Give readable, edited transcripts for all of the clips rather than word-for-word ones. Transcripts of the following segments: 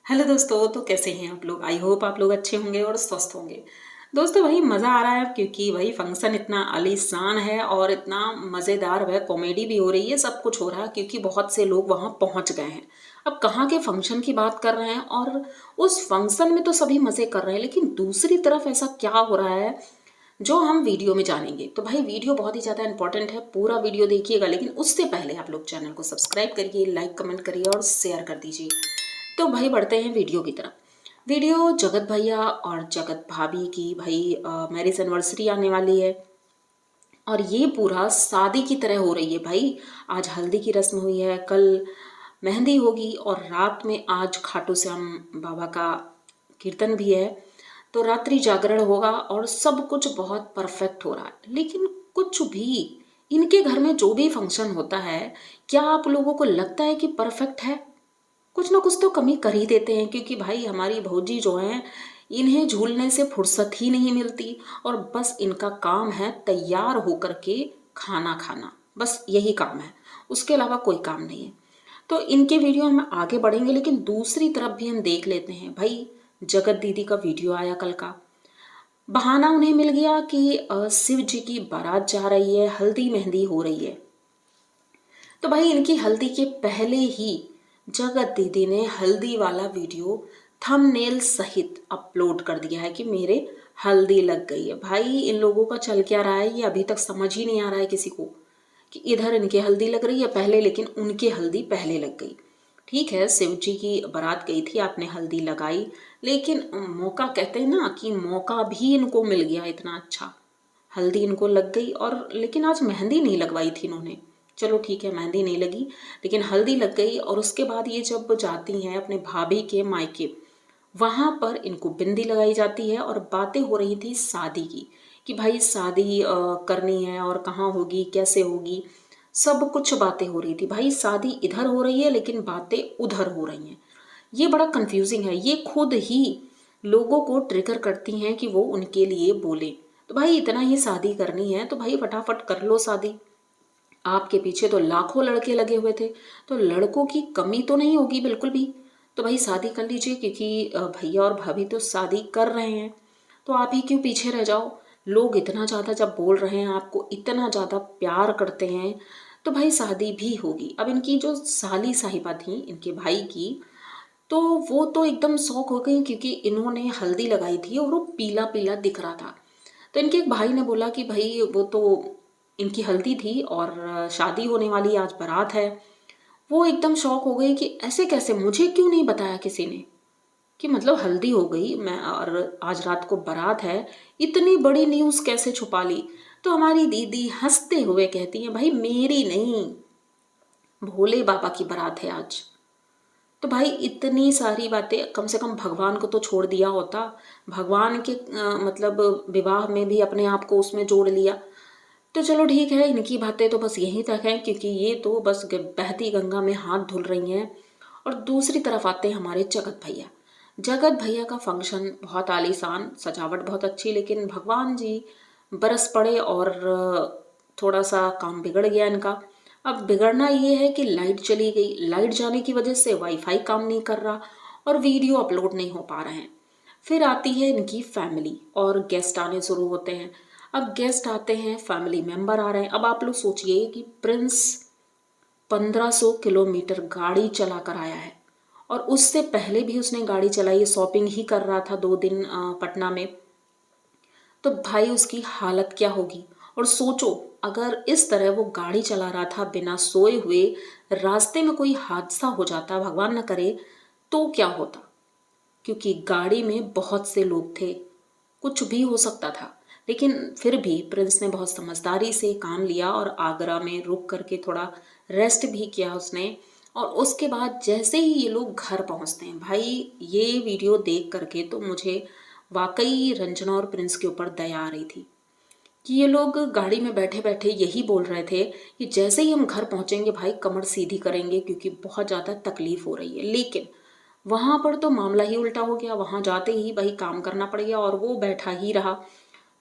Hello दोस्तों, तो कैसे हैं आप लोग। आई होप आप लोग अच्छे होंगे और स्वस्थ होंगे। दोस्तों भाई मज़ा आ रहा है क्योंकि भाई फंक्शन इतना आलीशान है और इतना मज़ेदार वह कॉमेडी भी हो रही है, सब कुछ हो रहा है क्योंकि बहुत से लोग वहाँ पहुँच गए हैं। अब कहाँ के फंक्शन की बात कर रहे हैं और उस फंक्शन में तो सभी मज़े कर रहे हैं, लेकिन दूसरी तरफ ऐसा क्या हो रहा है जो हम वीडियो में जानेंगे। तो भाई वीडियो बहुत ही ज़्यादा इंपॉर्टेंट है, पूरा वीडियो देखिएगा, लेकिन उससे पहले आप लोग चैनल को सब्सक्राइब करिए, लाइक कमेंट करिए और शेयर कर दीजिए। तो भाई बढ़ते हैं वीडियो की तरफ। वीडियो जगत भैया और जगत भाभी की भाई मैरिज एनिवर्सरी आने वाली है और ये पूरा शादी की तरह हो रही है भाई। आज हल्दी की रस्म हुई है, कल मेहंदी होगी और रात में आज खाटू श्याम बाबा का कीर्तन भी है, तो रात्रि जागरण होगा और सब कुछ बहुत परफेक्ट हो रहा है। लेकिन कुछ भी इनके घर में जो भी फंक्शन होता है, क्या आप लोगों को लगता है कि परफेक्ट है? कुछ ना कुछ तो कमी कर ही देते हैं, क्योंकि भाई हमारी भौजी जो हैं इन्हें झूलने से फुर्सत ही नहीं मिलती और बस इनका काम है तैयार होकर के खाना खाना, बस यही काम है, उसके अलावा कोई काम नहीं है। तो इनके वीडियो हम आगे बढ़ेंगे, लेकिन दूसरी तरफ भी हम देख लेते हैं भाई। जगत दीदी का वीडियो आया कल का, बहाना उन्हें मिल गया कि शिव जी की बारात जा रही है, हल्दी मेहंदी हो रही है। तो भाई इनकी हल्दी के पहले ही जगत दीदी ने हल्दी वाला वीडियो थंबनेल सहित अपलोड कर दिया है कि मेरे हल्दी लग गई है। भाई इन लोगों का चल क्या रहा है ये अभी तक समझ ही नहीं आ रहा है किसी को, कि इधर इनके हल्दी लग रही है पहले, लेकिन उनके हल्दी पहले लग गई। ठीक है, शिव जी की बारात गई थी, आपने हल्दी लगाई, लेकिन मौका कहते हैं ना कि मौका भी इनको मिल गया इतना अच्छा, हल्दी इनको लग गई। और लेकिन आज मेहंदी नहीं लगवाई थी इन्होंने, चलो ठीक है मेहंदी नहीं लगी लेकिन हल्दी लग गई। और उसके बाद ये जब जाती हैं अपने भाभी के मायके, वहाँ पर इनको बिंदी लगाई जाती है और बातें हो रही थी शादी की, कि भाई शादी करनी है और कहाँ होगी कैसे होगी, सब कुछ बातें हो रही थी। भाई शादी इधर हो रही है लेकिन बातें उधर हो रही हैं, ये बड़ा कंफ्यूजिंग है। ये खुद ही लोगों को ट्रिगर करती हैं कि वो उनके लिए बोले। तो भाई इतना ही शादी करनी है तो भाई फटाफट कर लो शादी, आपके पीछे तो लाखों लड़के लगे हुए थे, तो लड़कों की कमी तो नहीं होगी बिल्कुल भी। तो भाई शादी कर लीजिए, क्योंकि भैया और भाभी तो शादी कर रहे हैं, तो आप ही क्यों पीछे रह जाओ। लोग इतना ज़्यादा जब बोल रहे हैं, आपको इतना ज़्यादा प्यार करते हैं, तो भाई शादी भी होगी। अब इनकी जो साली साहिबा थी इनके भाई की, तो वो तो एकदम शौक हो गई क्योंकि इन्होंने हल्दी लगाई थी और वो पीला पीला दिख रहा था। तो इनके एक भाई ने बोला कि भाई वो तो इनकी हल्दी थी और शादी होने वाली आज बारात है। वो एकदम शौक हो गई कि ऐसे कैसे, मुझे क्यों नहीं बताया किसी ने, कि मतलब हल्दी हो गई मैं और आज रात को बारात है, इतनी बड़ी न्यूज़ कैसे छुपा ली। तो हमारी दीदी हंसते हुए कहती है भाई मेरी नहीं, भोले बाबा की बारात है आज। तो भाई इतनी सारी बातें, कम से कम भगवान को तो छोड़ दिया होता, भगवान के मतलब विवाह में भी अपने आप को उसमें जोड़ लिया। तो चलो ठीक है, इनकी बातें तो बस यहीं तक हैं क्योंकि ये तो बस बहती गंगा में हाथ धुल रही हैं। और दूसरी तरफ आते हैं हमारे जगत भैया। जगत भैया का फंक्शन बहुत आलीशान, सजावट बहुत अच्छी, लेकिन भगवान जी बरस पड़े और थोड़ा सा काम बिगड़ गया इनका। अब बिगड़ना ये है कि लाइट चली गई, लाइट जाने की वजह से वाईफाई काम नहीं कर रहा और वीडियो अपलोड नहीं हो पा रहे हैं। फिर आती है इनकी फैमिली और गेस्ट आने शुरू होते हैं। अब गेस्ट आते हैं, फैमिली मेंबर आ रहे हैं। अब आप लोग सोचिए कि प्रिंस 1500 किलोमीटर गाड़ी चला कर आया है और उससे पहले भी उसने गाड़ी चलाई, शॉपिंग ही कर रहा था 2 दिन पटना में। तो भाई उसकी हालत क्या होगी। और सोचो अगर इस तरह वो गाड़ी चला रहा था बिना सोए हुए, रास्ते में कोई हादसा हो जाता, भगवान न करे, तो क्या होता, क्योंकि गाड़ी में बहुत से लोग थे, कुछ भी हो सकता था। लेकिन फिर भी प्रिंस ने बहुत समझदारी से काम लिया और आगरा में रुक करके थोड़ा रेस्ट भी किया उसने। और उसके बाद जैसे ही ये लोग घर पहुंचते हैं, भाई ये वीडियो देख करके तो मुझे वाकई रंजना और प्रिंस के ऊपर दया आ रही थी, कि ये लोग गाड़ी में बैठे बैठे यही बोल रहे थे कि जैसे ही हम घर पहुंचेंगे भाई कमर सीधी करेंगे क्योंकि बहुत ज़्यादा तकलीफ हो रही है। लेकिन वहां पर तो मामला ही उल्टा हो गया, वहां जाते ही भाई काम करना पड़ गया और वो बैठा ही रहा।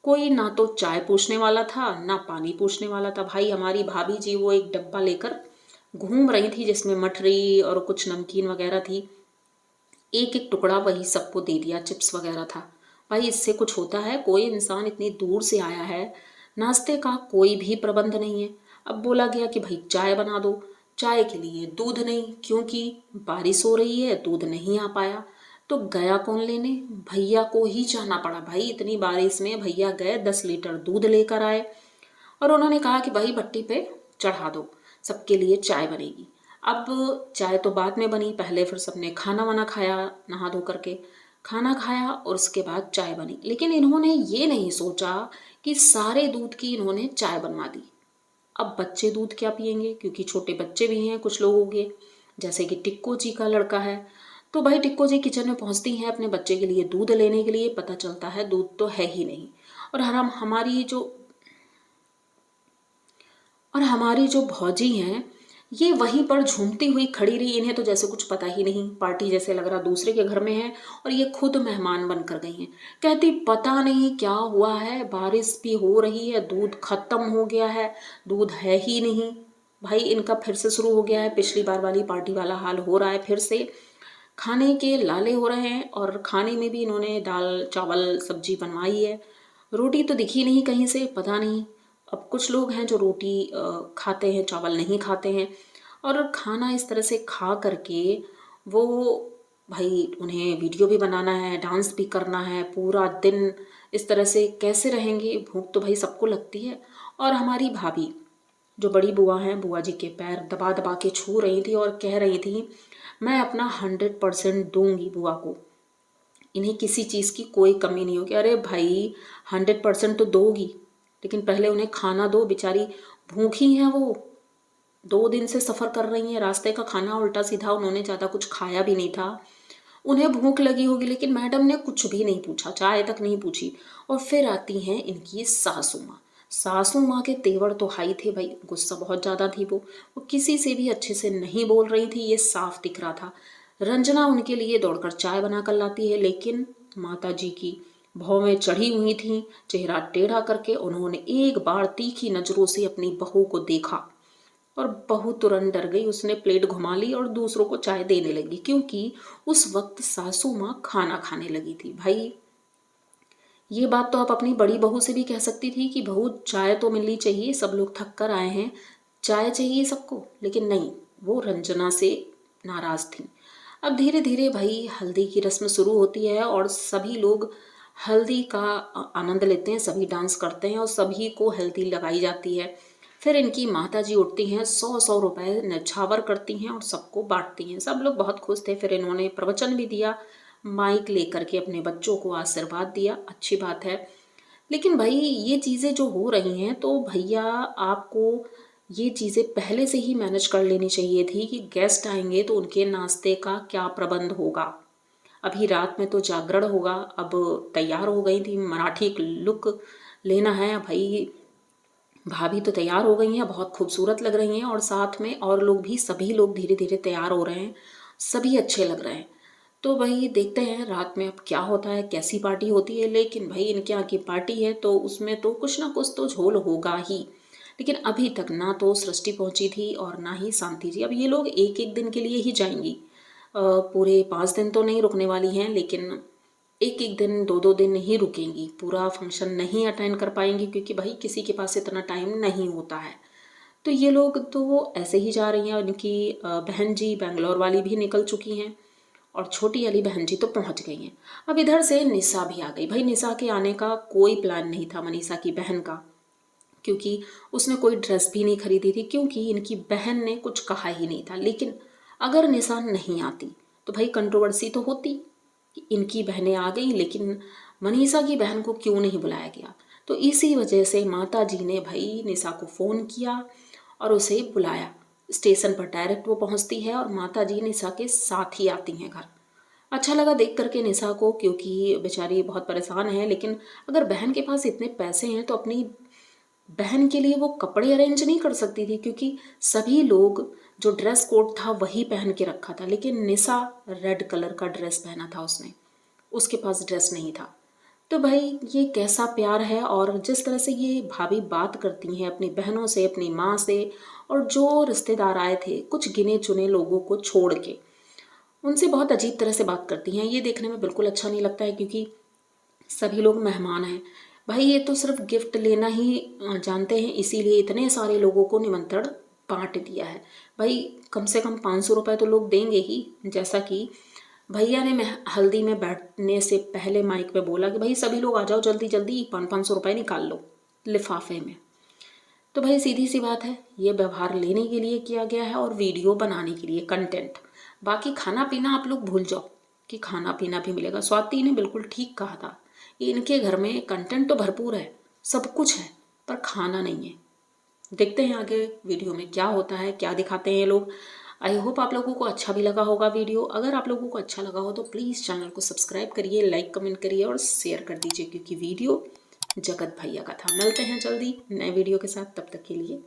कोई ना तो चाय पूछने वाला था ना पानी पूछने वाला था। भाई हमारी भाभी जी वो एक डब्बा लेकर घूम रही थी जिसमें मठरी और कुछ नमकीन वगैरह थी, एक एक टुकड़ा वही सबको दे दिया, चिप्स वगैरह था। भाई इससे कुछ होता है? कोई इंसान इतनी दूर से आया है, नाश्ते का कोई भी प्रबंध नहीं है। अब बोला गया कि भाई चाय बना दो, चाय के लिए दूध नहीं, क्योंकि बारिश हो रही है, दूध नहीं आ पाया। तो गया कौन लेने? भैया को ही जाना पड़ा। भाई इतनी बारिश में भैया गए, 10 लीटर दूध लेकर आए और उन्होंने कहा कि भाई भट्टी पे चढ़ा दो, सबके लिए चाय बनेगी। अब चाय तो बाद में बनी, पहले फिर सबने खाना वाना खाया, नहा धो करके खाना खाया और उसके बाद चाय बनी। लेकिन इन्होंने ये नहीं सोचा कि सारे दूध की इन्होंने चाय बनवा दी। अब बच्चे दूध क्या पियेंगे, क्योंकि छोटे बच्चे भी हैं कुछ लोगों के, जैसे कि टिक्को जी का लड़का है। तो भाई टिक्को जी किचन में पहुंचती हैं अपने बच्चे के लिए दूध लेने के लिए, पता चलता है दूध तो है ही नहीं। और हम हमारी जो भौजी हैं, ये वहीं पर झूमती हुई खड़ी रही। इन्हें तो जैसे कुछ पता ही नहीं, पार्टी जैसे लग रहा दूसरे के घर में है और ये खुद मेहमान बनकर गई हैं। कहती पता नहीं क्या हुआ है, बारिश भी हो रही है, दूध खत्म हो गया है, दूध है ही नहीं। भाई इनका फिर से शुरू हो गया है, पिछली बार वाली पार्टी वाला हाल हो रहा है फिर से। खाने के लाले हो रहे हैं और खाने में भी इन्होंने दाल चावल सब्जी बनवाई है, रोटी तो दिखी नहीं कहीं से, पता नहीं। अब कुछ लोग हैं जो रोटी खाते हैं, चावल नहीं खाते हैं। और खाना इस तरह से खा करके वो, भाई उन्हें वीडियो भी बनाना है, डांस भी करना है, पूरा दिन इस तरह से कैसे रहेंगे? भूख तो भाई सबको लगती है। और हमारी भाभी जो बड़ी बुआ हैं, बुआ जी के पैर दबा दबा के छू रही थी और कह रही थी मैं अपना 100% दूंगी बुआ को, इन्हें किसी चीज़ की कोई कमी नहीं होगी। अरे भाई 100% तो दोगी, लेकिन पहले उन्हें खाना दो, बेचारी भूखी हैं वो, 2 दिन से सफ़र कर रही हैं, रास्ते का खाना उल्टा सीधा, उन्होंने ज़्यादा कुछ खाया भी नहीं था, उन्हें भूख लगी होगी। लेकिन मैडम ने कुछ भी नहीं पूछा, चाय तक नहीं पूछी। और फिर आती हैं इनकी सासू माँ। सासू माँ के तेवर तो हाई थे भाई, गुस्सा बहुत ज़्यादा थी वो किसी से भी अच्छे से नहीं बोल रही थी, ये साफ दिख रहा था। रंजना उनके लिए दौड़कर चाय बना कर लाती है, लेकिन माता जी की भौं में चढ़ी हुई थी, चेहरा टेढ़ा करके उन्होंने एक बार तीखी नजरों से अपनी बहू को देखा और बहू तुरंत डर गई। उसने प्लेट घुमा ली और दूसरों को चाय देने लगी, क्योंकि उस वक्त सासू माँ खाना खाने लगी थी। भाई ये बात तो आप अपनी बड़ी बहू से भी कह सकती थी कि बहू चाय तो मिलनी चाहिए, सब लोग थक कर आए हैं, चाय चाहिए सबको। लेकिन नहीं, वो रंजना से नाराज थी। अब धीरे धीरे भाई हल्दी की रस्म शुरू होती है और सभी लोग हल्दी का आनंद लेते हैं, सभी डांस करते हैं और सभी को हल्दी लगाई जाती है। फिर इनकी माता जी उठती हैं, 100-100 रुपए न्यौछावर करती हैं और सबको बांटती हैं। सब लोग बहुत खुश थे। फिर इन्होंने प्रवचन भी दिया, माइक लेकर के अपने बच्चों को आशीर्वाद दिया, अच्छी बात है। लेकिन भाई ये चीज़ें जो हो रही हैं, तो भैया आपको ये चीज़ें पहले से ही मैनेज कर लेनी चाहिए थी कि गेस्ट आएंगे तो उनके नाश्ते का क्या प्रबंध होगा। अभी रात में तो जागरण होगा। अब तैयार हो गई थी, मराठी लुक लेना है भाई, भाभी तो तैयार हो गई हैं, बहुत खूबसूरत लग रही हैं और साथ में और लोग भी, सभी लोग धीरे धीरे तैयार हो रहे हैं, सभी अच्छे लग रहे हैं। तो भाई देखते हैं रात में अब क्या होता है, कैसी पार्टी होती है। लेकिन भाई इनके यहाँ की पार्टी है तो उसमें तो कुछ ना कुछ तो झोल होगा ही। लेकिन अभी तक ना तो सृष्टि पहुंची थी और ना ही शांति जी। अब ये लोग एक एक दिन के लिए ही जाएंगी, पूरे 5 दिन तो नहीं रुकने वाली हैं, लेकिन एक एक दिन 2-2 दिन ही रुकेंगी, पूरा फंक्शन नहीं अटेंड कर पाएंगी, क्योंकि भाई किसी के पास इतना टाइम नहीं होता है। तो ये लोग तो ऐसे ही जा रही हैं। उनकी बहन जी बेंगलोर वाली भी निकल चुकी हैं और छोटी वाली बहन जी तो पहुंच गई हैं। अब इधर से निशा भी आ गई। भाई निशा के आने का कोई प्लान नहीं था, मनीषा की बहन का, क्योंकि उसने कोई ड्रेस भी नहीं खरीदी थी, क्योंकि इनकी बहन ने कुछ कहा ही नहीं था। लेकिन अगर निशा नहीं आती तो भाई कंट्रोवर्सी तो होती कि इनकी बहनें आ गई, लेकिन मनीषा की बहन को क्यों नहीं बुलाया गया। तो इसी वजह से माता जी ने भाई निशा को फ़ोन किया और उसे बुलाया। स्टेशन पर डायरेक्ट वो पहुंचती है और माता जी निशा के साथ ही आती हैं घर। अच्छा लगा देख करके निशा को, क्योंकि बेचारी बहुत परेशान है। लेकिन अगर बहन के पास इतने पैसे हैं तो अपनी बहन के लिए वो कपड़े अरेंज नहीं कर सकती थी, क्योंकि सभी लोग जो ड्रेस कोड था वही पहन के रखा था, लेकिन निशा रेड कलर का ड्रेस पहना था उसने, उसके पास ड्रेस नहीं था। तो भाई ये कैसा प्यार है। और जिस तरह से ये भाभी बात करती हैं अपनी बहनों से, अपनी माँ से, और जो रिश्तेदार आए थे कुछ गिने चुने लोगों को छोड़ के, उनसे बहुत अजीब तरह से बात करती हैं। ये देखने में बिल्कुल अच्छा नहीं लगता है, क्योंकि सभी लोग मेहमान हैं। भाई ये तो सिर्फ गिफ्ट लेना ही जानते हैं, इसीलिए इतने सारे लोगों को निमंत्रण बांट दिया है। भाई कम से कम 500 रुपये तो लोग देंगे ही। जैसा कि भैया ने हल्दी में बैठने से पहले माइक पे बोला कि भाई सभी लोग आ जाओ जल्दी जल्दी, 500 रुपये निकाल लो लिफाफे में। तो भाई सीधी सी बात है, ये व्यवहार लेने के लिए किया गया है और वीडियो बनाने के लिए, कंटेंट। बाकी खाना पीना आप लोग भूल जाओ कि खाना पीना भी मिलेगा। स्वाति ने बिल्कुल ठीक कहा था, इनके घर में कंटेंट तो भरपूर है, सब कुछ है, पर खाना नहीं है। देखते हैं आगे वीडियो में क्या होता है, क्या दिखाते हैं ये लोग। आई होप आप लोगों को अच्छा भी लगा होगा वीडियो। अगर आप लोगों को अच्छा लगा हो तो प्लीज़ चैनल को सब्सक्राइब करिए, लाइक कमेंट करिए और शेयर कर दीजिए, क्योंकि वीडियो जगत भैया का था। मिलते हैं जल्दी नए वीडियो के साथ, तब तक के लिए